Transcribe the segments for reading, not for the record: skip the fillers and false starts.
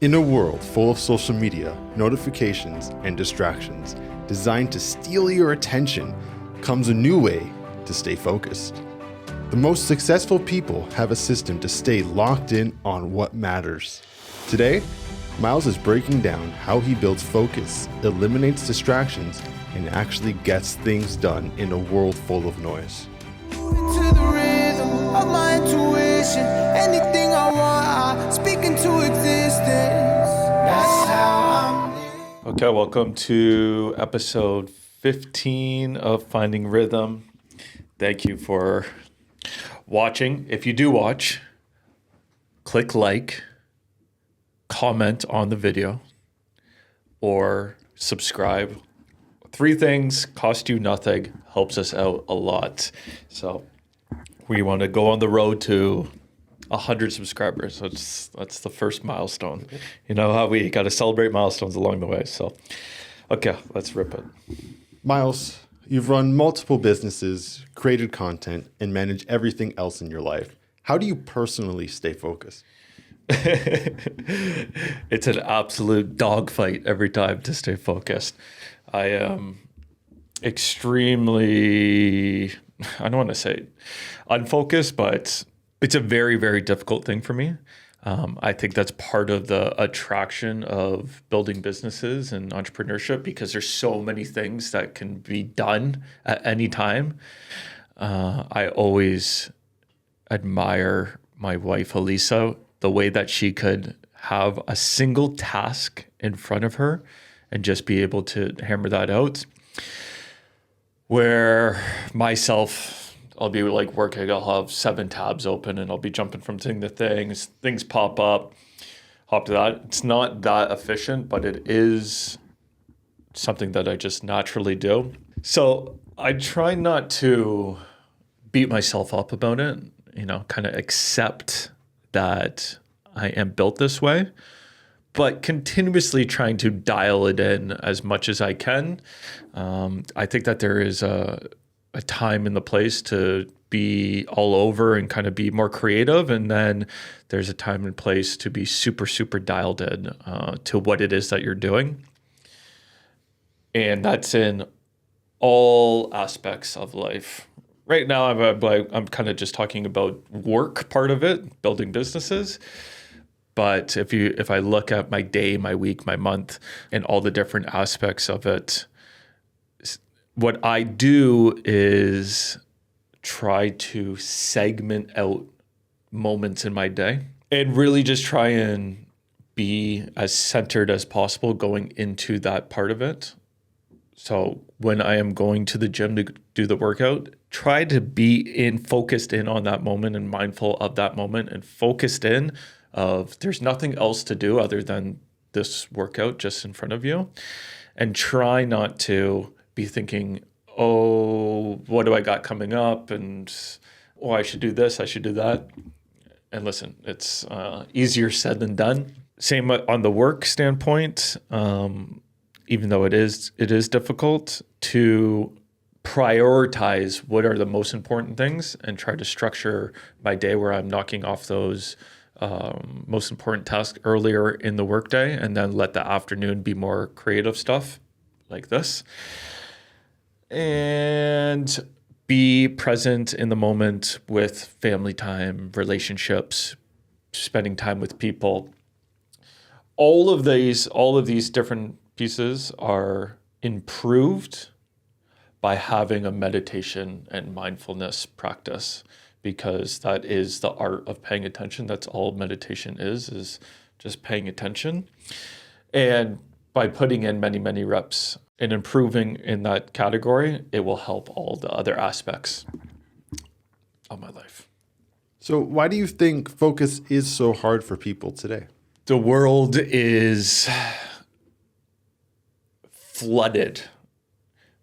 In a world full of social media, notifications, and distractions designed to steal your attention comes a new way to stay focused. The most successful people have a system to stay locked in on what matters. Today, Miles is breaking down how he builds focus, eliminates distractions, and actually gets things done in a world full of noise. To the rhythm of my intuition, anything I want, I speak into existence. That's how I'm. Okay, welcome to episode 15 of Finding Rhythm. Thank you for watching. If you do watch, click like, comment on the video, or subscribe. 3 things, cost you nothing, helps us out a lot. So we want to go on the road to 100 subscribers. That's the first milestone. You know how we got to celebrate milestones along the way. So, okay, let's rip it. Miles, you've run multiple businesses, created content, and managed everything else in your life. How do you personally stay focused? It's an absolute dogfight every time to stay focused. I am extremely, I don't want to say unfocused, but it's a very, very difficult thing for me. I think that's part of the attraction of building businesses and entrepreneurship, because there's so many things that can be done at any time. I always admire my wife, Elisa, the way that she could have a single task in front of her and just be able to hammer that out. Where myself, I'll be like working, I'll have 7 tabs open and I'll be jumping from thing to things pop up, hop to that. It's not that efficient, but it is something that I just naturally do. So I try not to beat myself up about it, kind of accept that I am built this way, but continuously trying to dial it in as much as I can. I think that there is a time and the place to be all over and kind of be more creative. And then there's a time and place to be super, super dialed in to what it is that you're doing. And that's in all aspects of life. Right now, I'm kind of just talking about work part of it, building businesses. But if I look at my day, my week, my month, and all the different aspects of it, what I do is try to segment out moments in my day and really just try and be as centered as possible going into that part of it. So when I am going to the gym to do the workout, try to be focused in on that moment and mindful of that moment and focused in of there's nothing else to do other than this workout just in front of you, and try not to be thinking, oh, what do I got coming up? And, oh, I should do this, I should do that. And listen, it's easier said than done. Same on the work standpoint, even though it is difficult to prioritize what are the most important things and try to structure my day where I'm knocking off those most important tasks earlier in the workday, and then let the afternoon be more creative stuff like this. And be present in the moment with family time, relationships, spending time with people. All of these different pieces are improved by having a meditation and mindfulness practice, because that is the art of paying attention. That's all meditation is just paying attention. And by putting in many, many reps and improving in that category, it will help all the other aspects of my life. So why do you think focus is so hard for people today? The world is flooded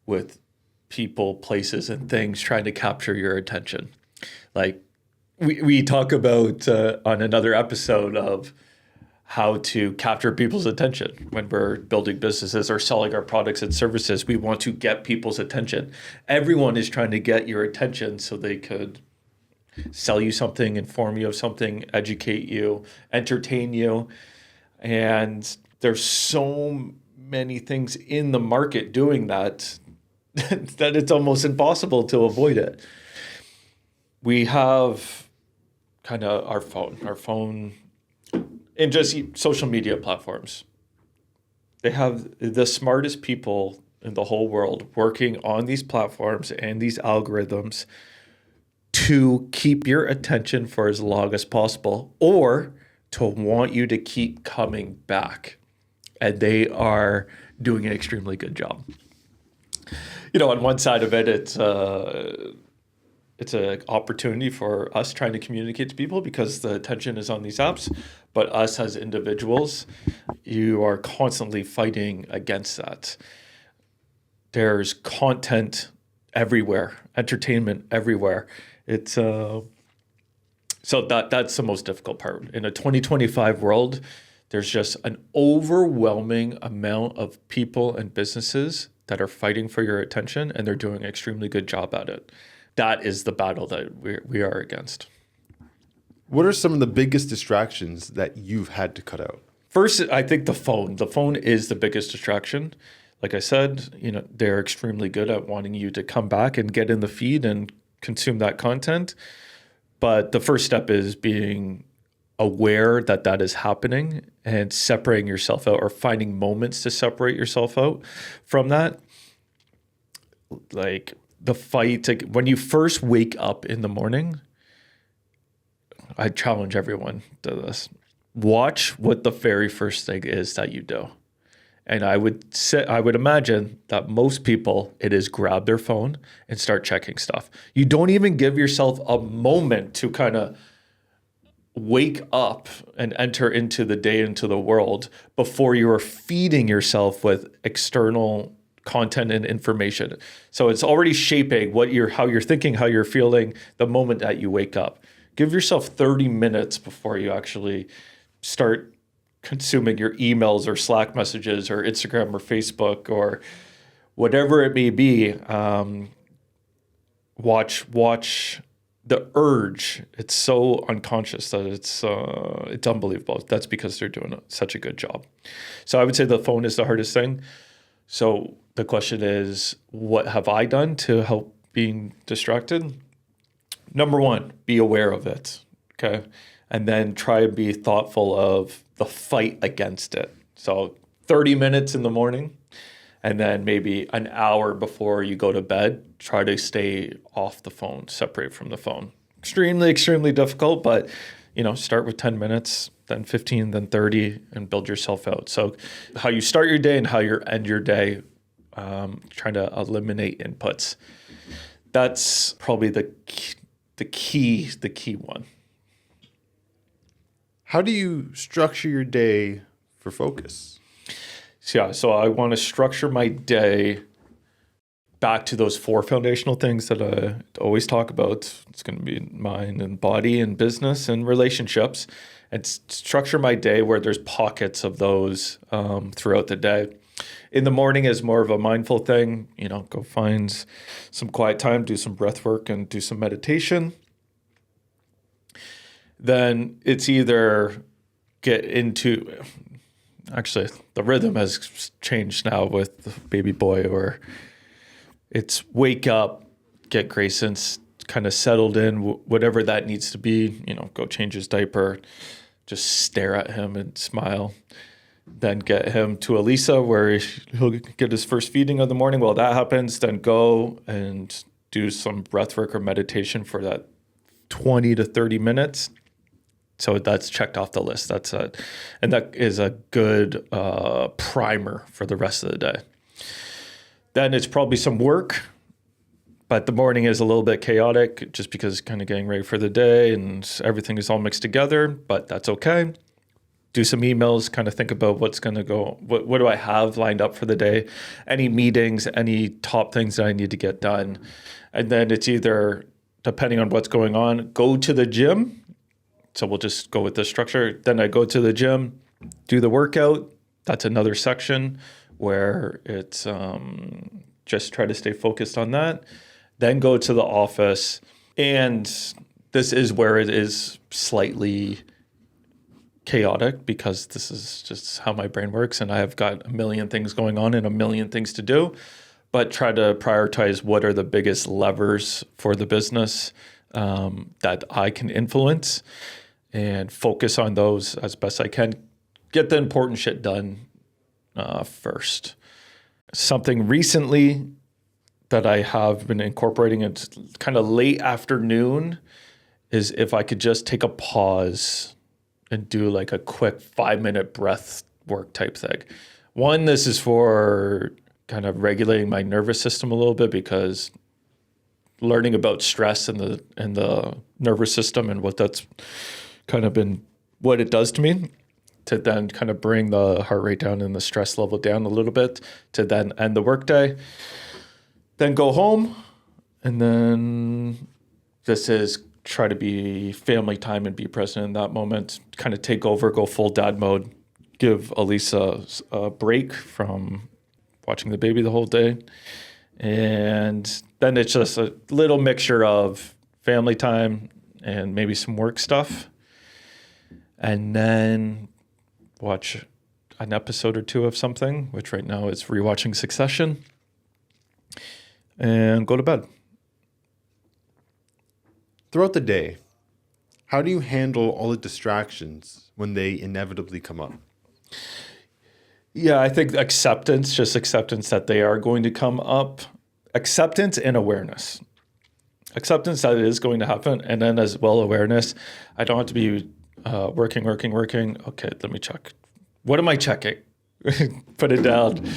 with people, places, and things trying to capture your attention. Like we talk about on another episode of how to capture people's attention when we're building businesses or selling our products and services. We want to get people's attention. Everyone is trying to get your attention so they could sell you something, inform you of something, educate you, entertain you. And there's so many things in the market doing that that it's almost impossible to avoid it. We have kind of our phone, and just social media platforms. They have the smartest people in the whole world working on these platforms and these algorithms to keep your attention for as long as possible, or to want you to keep coming back. And they are doing an extremely good job. On one side of it, it's an opportunity for us trying to communicate to people because the attention is on these apps. But us as individuals, you are constantly fighting against that. There's content everywhere, entertainment everywhere. It's so that's the most difficult part. In a 2025 world, there's just an overwhelming amount of people and businesses that are fighting for your attention, and they're doing an extremely good job at it. That is the battle that we are against. What are some of the biggest distractions that you've had to cut out? First, I think the phone. The phone is the biggest distraction. Like I said, they're extremely good at wanting you to come back and get in the feed and consume that content. But the first step is being aware that that is happening and separating yourself out, or finding moments to separate yourself out from that. Like the fight, like when you first wake up in the morning, I challenge everyone to this. Watch what the very first thing is that you do. And I would imagine that most people, it is grab their phone and start checking stuff. You don't even give yourself a moment to kind of wake up and enter into the day, into the world, before you are feeding yourself with external content and information. So it's already shaping how you're thinking, how you're feeling the moment that you wake up. Give yourself 30 minutes before you actually start consuming your emails or Slack messages or Instagram or Facebook or whatever it may be. Watch the urge. It's so unconscious that it's unbelievable. That's because they're doing such a good job. So I would say the phone is the hardest thing. So the question is, what have I done to help being distracted? Number one, be aware of it. Okay. And then try to be thoughtful of the fight against it. So 30 minutes in the morning, and then maybe an hour before you go to bed, try to stay off the phone, separate from the phone. Extremely, extremely difficult, but start with 10 minutes, then 15, then 30, and build yourself out. So how you start your day and how you end your day, trying to eliminate inputs. That's probably the key one. How do you structure your day for focus? So I want to structure my day back to those 4 foundational things that I always talk about. It's going to be mind and body and business and relationships, and structure my day where there's pockets of those throughout the day. In the morning is more of a mindful thing, go find some quiet time, do some breath work and do some meditation. Then it's either actually the rhythm has changed now with the baby boy, or it's wake up, get Grayson kind of settled in, whatever that needs to be, go change his diaper, just stare at him and smile. Then get him to Elisa where he'll get his first feeding of the morning. While that happens, then go and do some breath work or meditation for that 20 to 30 minutes. So that's checked off the list. And that is a good primer for the rest of the day. Then it's probably some work, but the morning is a little bit chaotic just because kind of getting ready for the day and everything is all mixed together, but that's okay. Do some emails, kind of think about what's going to go, what do I have lined up for the day, any meetings, any top things that I need to get done. And then it's either, depending on what's going on, go to the gym. So we'll just go with this structure. Then I go to the gym, do the workout. That's another section where it's just try to stay focused on that. Then go to the office. And this is where it is slightly chaotic because this is just how my brain works, and I have got a million things going on and a million things to do, but try to prioritize what are the biggest levers for the business that I can influence and focus on those as best I can. Get the important shit done first. Something recently that I have been incorporating, it's kind of late afternoon, is if I could just take a pause and do like a quick 5-minute breath work type thing. One, this is for kind of regulating my nervous system a little bit, because learning about stress and the nervous system and what that's kind of been, what it does to me, to then kind of bring the heart rate down and the stress level down a little bit, to then end the workday, then go home, and then this is try to be family time and be present in that moment, kind of take over, go full dad mode, give Elisa a break from watching the baby the whole day. And then it's just a little mixture of family time and maybe some work stuff. And then watch an episode or two of something, which right now is rewatching Succession, and go to bed. Throughout the day, how do you handle all the distractions when they inevitably come up? Yeah, I think acceptance that they are going to come up, acceptance and awareness. Acceptance that it is going to happen, and then as well awareness. I don't have to be working. Okay, let me check. What am I checking? Put it down.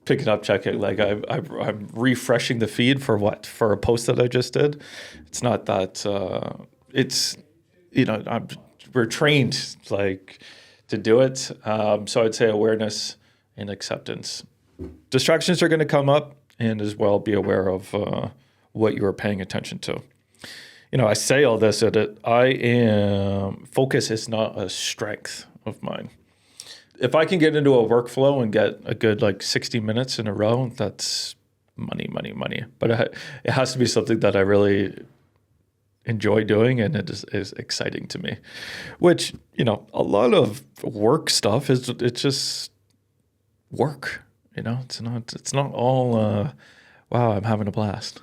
Pick it up, check it. Like I'm refreshing the feed for what? For a post that I just did. It's not that. It's we're trained like to do it. So I'd say awareness and acceptance. Distractions are going to come up, and as well be aware of what you are paying attention to. I say all this focus is not a strength of mine. If I can get into a workflow and get a good 60 minutes in a row, that's money. But it has to be something that I really enjoy doing, and it is exciting to me. Which, a lot of work stuff it's just work. It's not all wow, I'm having a blast.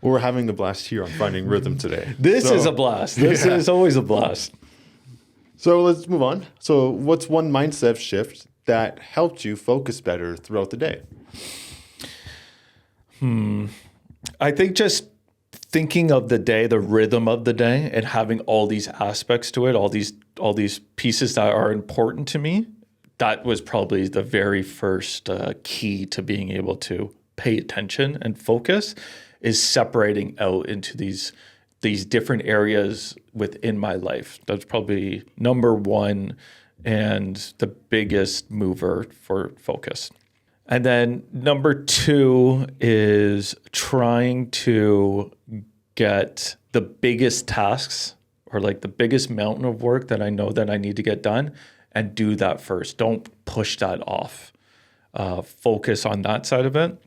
Well, we're having a blast here on Finding Rhythm today. This is a blast. This is always a blast. So let's move on. So what's one mindset shift that helped you focus better throughout the day? I think just thinking of the day, the rhythm of the day, and having all these aspects to it, all these pieces that are important to me, that was probably the very first key to being able to pay attention and focus, is separating out into these different areas within my life. That's probably number one and the biggest mover for focus. And then number two is trying to get the biggest tasks, or the biggest mountain of work that I know that I need to get done, and do that first. Don't push that off. Focus on that side of it.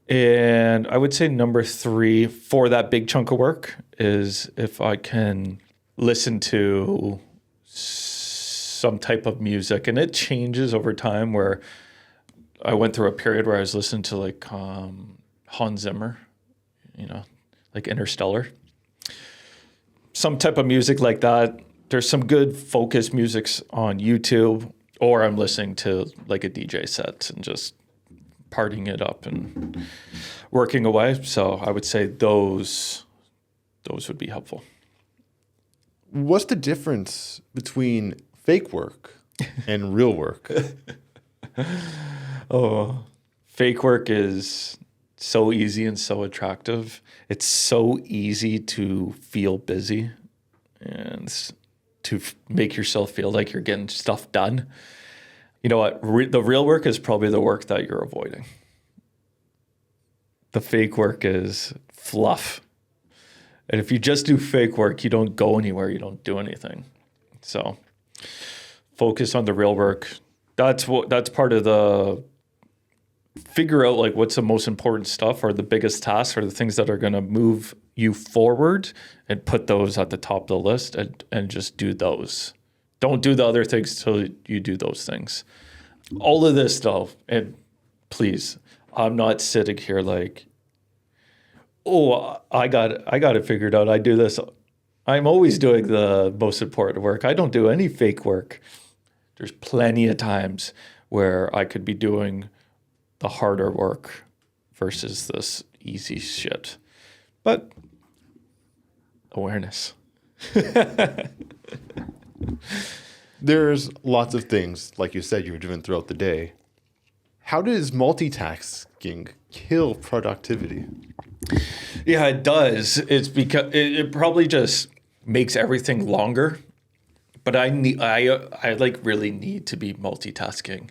And I would say number three for that big chunk of work is if I can listen to some type of music, and it changes over time, where I went through a period where I was listening to Hans Zimmer, like Interstellar, some type of music like that. There's some good focus musics on YouTube, or I'm listening to a DJ set and just partying it up and working away. So I would say those would be helpful. What's the difference between fake work and real work? Oh, fake work is so easy and so attractive. It's so easy to feel busy and to make yourself feel like you're getting stuff done. You know what? The real work is probably the work that you're avoiding. The fake work is fluff. And if you just do fake work, you don't go anywhere. You don't do anything. So focus on the real work. That's part of the figure out like what's the most important stuff or the biggest tasks or the things that are going to move you forward, and put those at the top of the list, and just do those. Don't do the other things till you do those things. All of this though, and please, I'm not sitting here like, oh, I got it figured out. I do this. I'm always doing the most important work. I don't do any fake work. There's plenty of times where I could be doing the harder work versus this easy shit. But awareness. There's lots of things, like you said, you were doing throughout the day. How does multitasking kill productivity? Yeah, it does. It's because it probably just makes everything longer. But I like really need to be multitasking,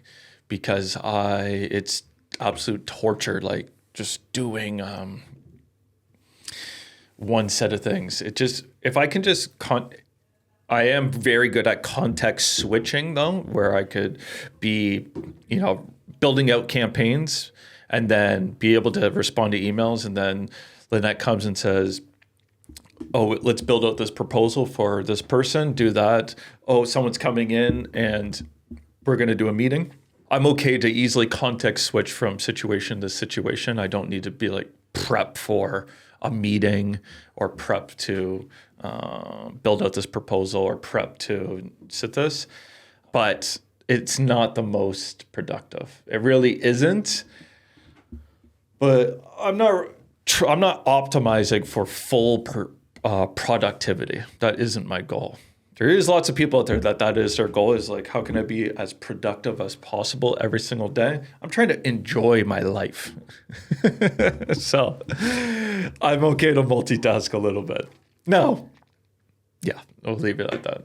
because it's absolute torture, like just doing one set of things. If I can just I am very good at context switching though, where I could be, building out campaigns and then be able to respond to emails, and then Lynette comes and says, oh, let's build out this proposal for this person, do that. Oh, someone's coming in and we're going to do a meeting. I'm okay to easily context switch from situation to situation. I don't need to be like prep for a meeting, or prep to build out this proposal, or prep to sit this. But it's not the most productive. It really isn't. But I'm not optimizing for full productivity. That isn't my goal. There is lots of people out there that is their goal, is like, how can I be as productive as possible every single day? I'm trying to enjoy my life. So I'm okay to multitask a little bit. No. Yeah, I'll leave it at that.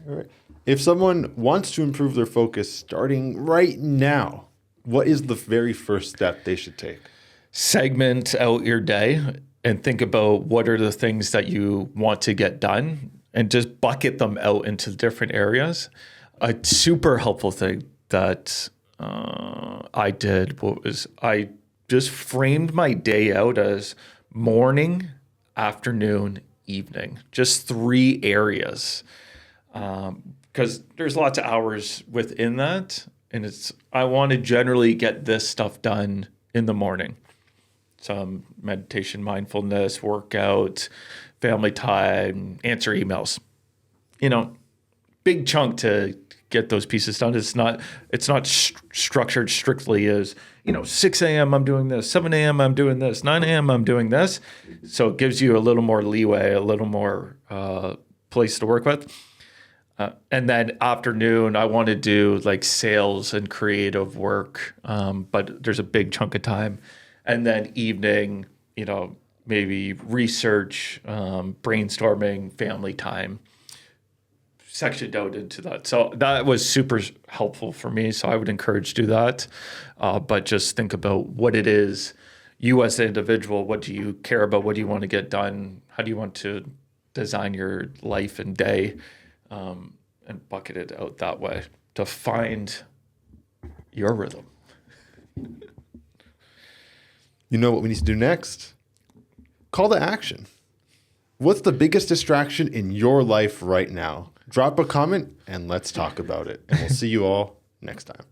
All right. If someone wants to improve their focus starting right now, what is the very first step they should take? Segment out your day and think about what are the things that you want to get done, and just bucket them out into different areas. A super helpful thing that I did was I just framed my day out as morning, afternoon, evening, just 3 areas. Because there's lots of hours within that. And I want to generally get this stuff done in the morning. Some meditation, mindfulness, workout, family time, answer emails. Big chunk to get those pieces done. It's not structured strictly as, 6 a.m. I'm doing this, 7 a.m. I'm doing this, 9 a.m. I'm doing this. So it gives you a little more leeway, a little more place to work with. And then afternoon, I want to do like sales and creative work, but there's a big chunk of time. And then evening, maybe research, brainstorming, family time, sectioned out into that. So that was super helpful for me. So I would encourage do that. But just think about what it is, you as an individual, what do you care about? What do you want to get done? How do you want to design your life and day? And bucket it out that way to find your rhythm. You know what we need to do next? Call to action. What's the biggest distraction in your life right now? Drop a comment and let's talk about it. And we'll see you all next time.